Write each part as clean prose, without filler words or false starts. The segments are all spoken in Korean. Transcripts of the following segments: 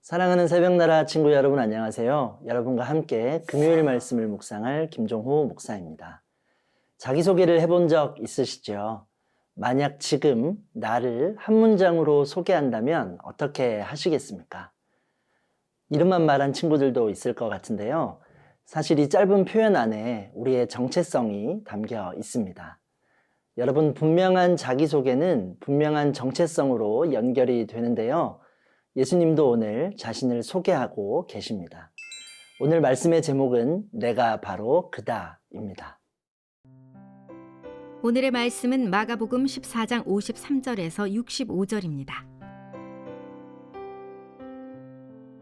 사랑하는 새벽나라 친구 여러분 안녕하세요. 여러분과 함께 금요일 말씀을 묵상할 김종호 목사입니다. 자기소개를 해본 적 있으시죠? 만약 지금 나를 한 문장으로 소개한다면 어떻게 하시겠습니까? 이름만 말한 친구들도 있을 것 같은데요. 사실 이 짧은 표현 안에 우리의 정체성이 담겨 있습니다. 여러분, 분명한 자기소개는 분명한 정체성으로 연결이 되는데요. 예수님도 오늘 자신을 소개하고 계십니다. 오늘 말씀의 제목은 내가 바로 그다입니다. 오늘의 말씀은 마가복음 14장 53절에서 65절입니다.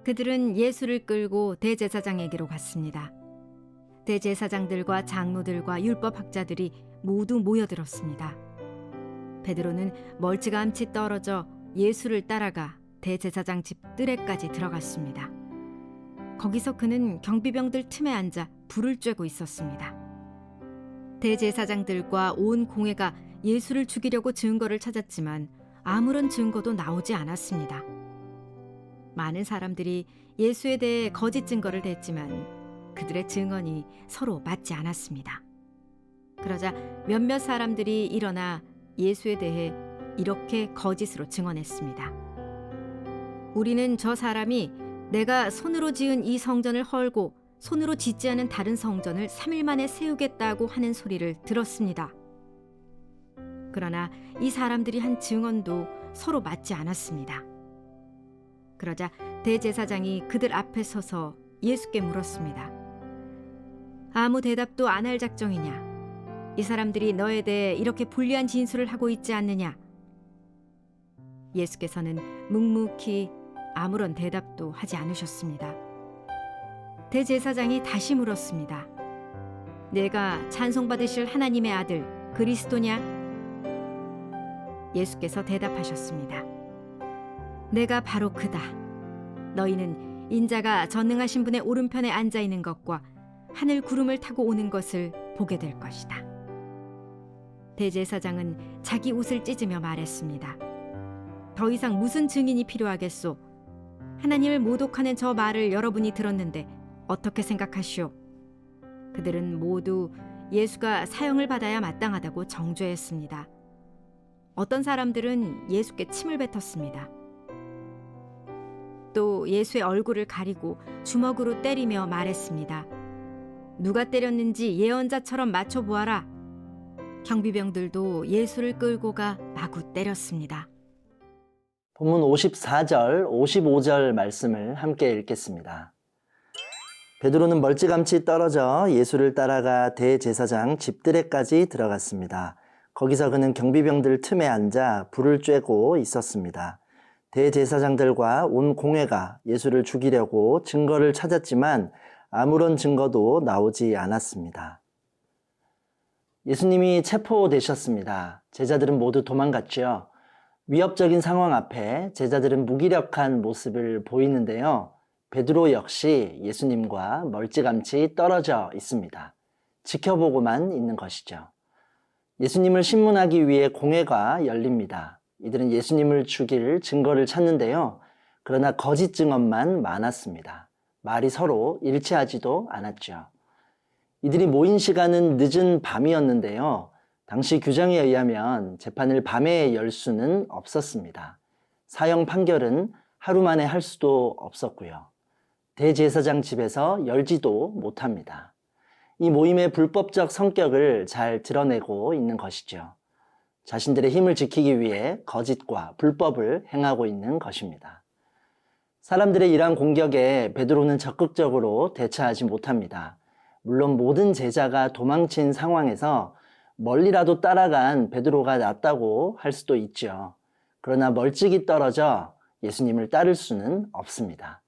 그들은 예수를 끌고 대제사장에게로 갔습니다. 대제사장들과 장로들과 율법학자들이 모두 모여들었습니다. 베드로는 멀찌감치 떨어져 예수를 따라가 대제사장 집 뜰에까지 들어갔습니다. 거기서 그는 경비병들 틈에 앉아 불을 쬐고 있었습니다. 대제사장들과 온 공회가 예수를 죽이려고 증거를 찾았지만 아무런 증거도 나오지 않았습니다. 많은 사람들이 예수에 대해 거짓 증거를 댔지만 그들의 증언이 서로 맞지 않았습니다. 그러자 몇몇 사람들이 일어나 예수에 대해 이렇게 거짓으로 증언했습니다. 우리는 저 사람이 내가 손으로 지은 이 성전을 헐고 손으로 짓지 않은 다른 성전을 3일 만에 세우겠다고 하는 소리를 들었습니다. 그러나 이 사람들이 한 증언도 서로 맞지 않았습니다. 그러자 대제사장이 그들 앞에 서서 예수께 물었습니다. 아무 대답도 안 할 작정이냐? 이 사람들이 너에 대해 이렇게 불리한 진술을 하고 있지 않느냐? 예수께서는 묵묵히 아무런 대답도 하지 않으셨습니다. 대제사장이 다시 물었습니다. 내가 찬송받으실 하나님의 아들 그리스도냐? 예수께서 대답하셨습니다. 내가 바로 그다. 너희는 인자가 전능하신 분의 오른편에 앉아 있는 것과 하늘 구름을 타고 오는 것을 보게 될 것이다. 대제사장은 자기 옷을 찢으며 말했습니다. 더 이상 무슨 증인이 필요하겠소? 하나님을 모독하는 저 말을 여러분이 들었는데 어떻게 생각하시오? 그들은 모두 예수가 사형을 받아야 마땅하다고 정죄했습니다. 어떤 사람들은 예수께 침을 뱉었습니다. 또 예수의 얼굴을 가리고 주먹으로 때리며 말했습니다. 누가 때렸는지 예언자처럼 맞춰보아라. 경비병들도 예수를 끌고 가 마구 때렸습니다. 본문 54절, 55절 말씀을 함께 읽겠습니다. 베드로는 멀찌감치 떨어져 예수를 따라가 대제사장 집들에까지 들어갔습니다. 거기서 그는 경비병들 틈에 앉아 불을 쬐고 있었습니다. 대제사장들과 온 공회가 예수를 죽이려고 증거를 찾았지만 아무런 증거도 나오지 않았습니다. 예수님이 체포되셨습니다. 제자들은 모두 도망갔죠. 위협적인 상황 앞에 제자들은 무기력한 모습을 보이는데요. 베드로 역시 예수님과 멀찌감치 떨어져 있습니다. 지켜보고만 있는 것이죠. 예수님을 신문하기 위해 공회가 열립니다. 이들은 예수님을 죽일 증거를 찾는데요. 그러나 거짓 증언만 많았습니다. 말이 서로 일치하지도 않았죠. 이들이 모인 시간은 늦은 밤이었는데요. 당시 규정에 의하면 재판을 밤에 열 수는 없었습니다. 사형 판결은 하루 만에 할 수도 없었고요. 대제사장 집에서 열지도 못합니다. 이 모임의 불법적 성격을 잘 드러내고 있는 것이죠. 자신들의 힘을 지키기 위해 거짓과 불법을 행하고 있는 것입니다. 사람들의 이러한 공격에 베드로는 적극적으로 대처하지 못합니다. 물론 모든 제자가 도망친 상황에서 멀리라도 따라간 베드로가 낫다고 할 수도 있죠. 그러나 멀찍이 떨어져 예수님을 따를 수는 없습니다.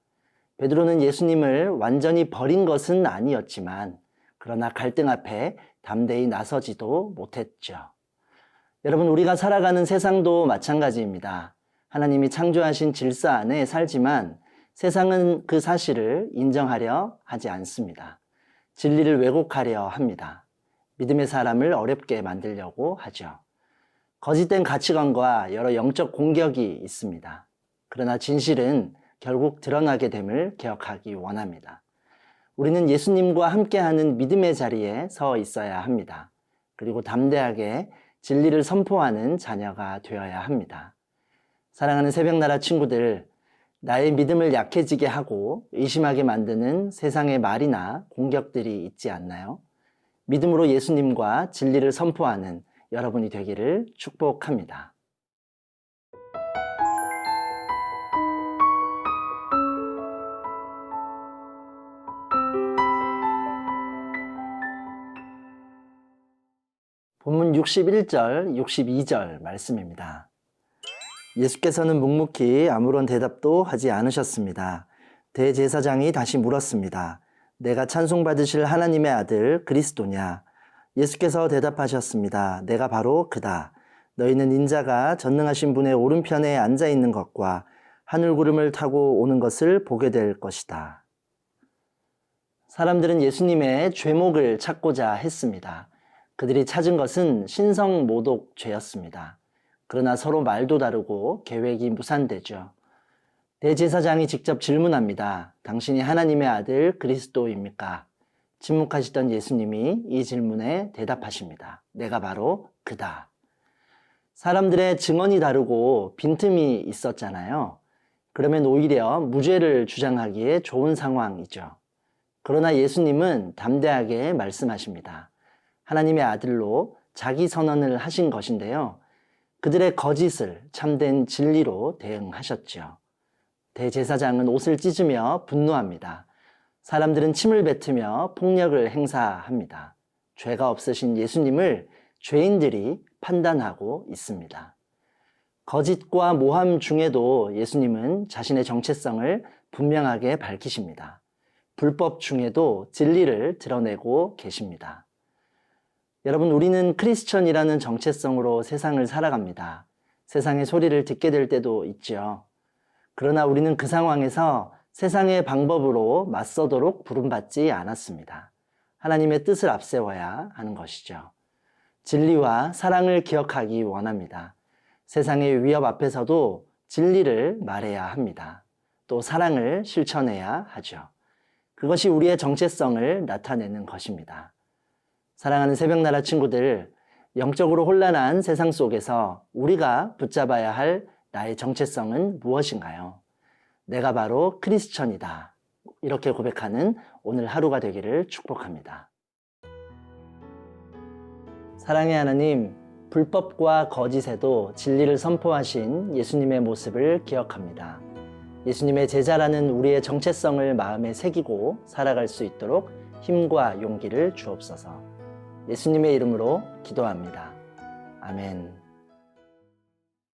베드로는 예수님을 완전히 버린 것은 아니었지만 그러나 갈등 앞에 담대히 나서지도 못했죠. 여러분, 우리가 살아가는 세상도 마찬가지입니다. 하나님이 창조하신 질서 안에 살지만 세상은 그 사실을 인정하려 하지 않습니다. 진리를 왜곡하려 합니다. 믿음의 사람을 어렵게 만들려고 하죠. 거짓된 가치관과 여러 영적 공격이 있습니다. 그러나 진실은 결국 드러나게 됨을 기억하기 원합니다. 우리는 예수님과 함께하는 믿음의 자리에 서 있어야 합니다. 그리고 담대하게 진리를 선포하는 자녀가 되어야 합니다. 사랑하는 새벽나라 친구들, 나의 믿음을 약해지게 하고 의심하게 만드는 세상의 말이나 공격들이 있지 않나요? 믿음으로 예수님과 진리를 선포하는 여러분이 되기를 축복합니다. 본문 61절, 62절 말씀입니다. 예수께서는 묵묵히 아무런 대답도 하지 않으셨습니다. 대제사장이 다시 물었습니다. 내가 찬송받으실 하나님의 아들 그리스도냐? 예수께서 대답하셨습니다. 내가 바로 그다. 너희는 인자가 전능하신 분의 오른편에 앉아 있는 것과 하늘 구름을 타고 오는 것을 보게 될 것이다. 사람들은 예수님의 죄목을 찾고자 했습니다. 그들이 찾은 것은 신성모독죄였습니다. 그러나 서로 말도 다르고 계획이 무산되죠. 대제사장이 직접 질문합니다. 당신이 하나님의 아들 그리스도입니까? 침묵하시던 예수님이 이 질문에 대답하십니다. 내가 바로 그다. 사람들의 증언이 다르고 빈틈이 있었잖아요. 그러면 오히려 무죄를 주장하기에 좋은 상황이죠. 그러나 예수님은 담대하게 말씀하십니다. 하나님의 아들로 자기 선언을 하신 것인데요. 그들의 거짓을 참된 진리로 대응하셨죠. 대제사장은 옷을 찢으며 분노합니다. 사람들은 침을 뱉으며 폭력을 행사합니다. 죄가 없으신 예수님을 죄인들이 판단하고 있습니다. 거짓과 모함 중에도 예수님은 자신의 정체성을 분명하게 밝히십니다. 불법 중에도 진리를 드러내고 계십니다. 여러분, 우리는 크리스천이라는 정체성으로 세상을 살아갑니다. 세상의 소리를 듣게 될 때도 있죠. 그러나 우리는 그 상황에서 세상의 방법으로 맞서도록 부름받지 않았습니다. 하나님의 뜻을 앞세워야 하는 것이죠. 진리와 사랑을 기억하기 원합니다. 세상의 위협 앞에서도 진리를 말해야 합니다. 또 사랑을 실천해야 하죠. 그것이 우리의 정체성을 나타내는 것입니다. 사랑하는 새벽나라 친구들, 영적으로 혼란한 세상 속에서 우리가 붙잡아야 할 나의 정체성은 무엇인가요? 내가 바로 크리스천이다. 이렇게 고백하는 오늘 하루가 되기를 축복합니다. 사랑의 하나님, 불법과 거짓에도 진리를 선포하신 예수님의 모습을 기억합니다. 예수님의 제자라는 우리의 정체성을 마음에 새기고 살아갈 수 있도록 힘과 용기를 주옵소서. 예수님의 이름으로 기도합니다. 아멘.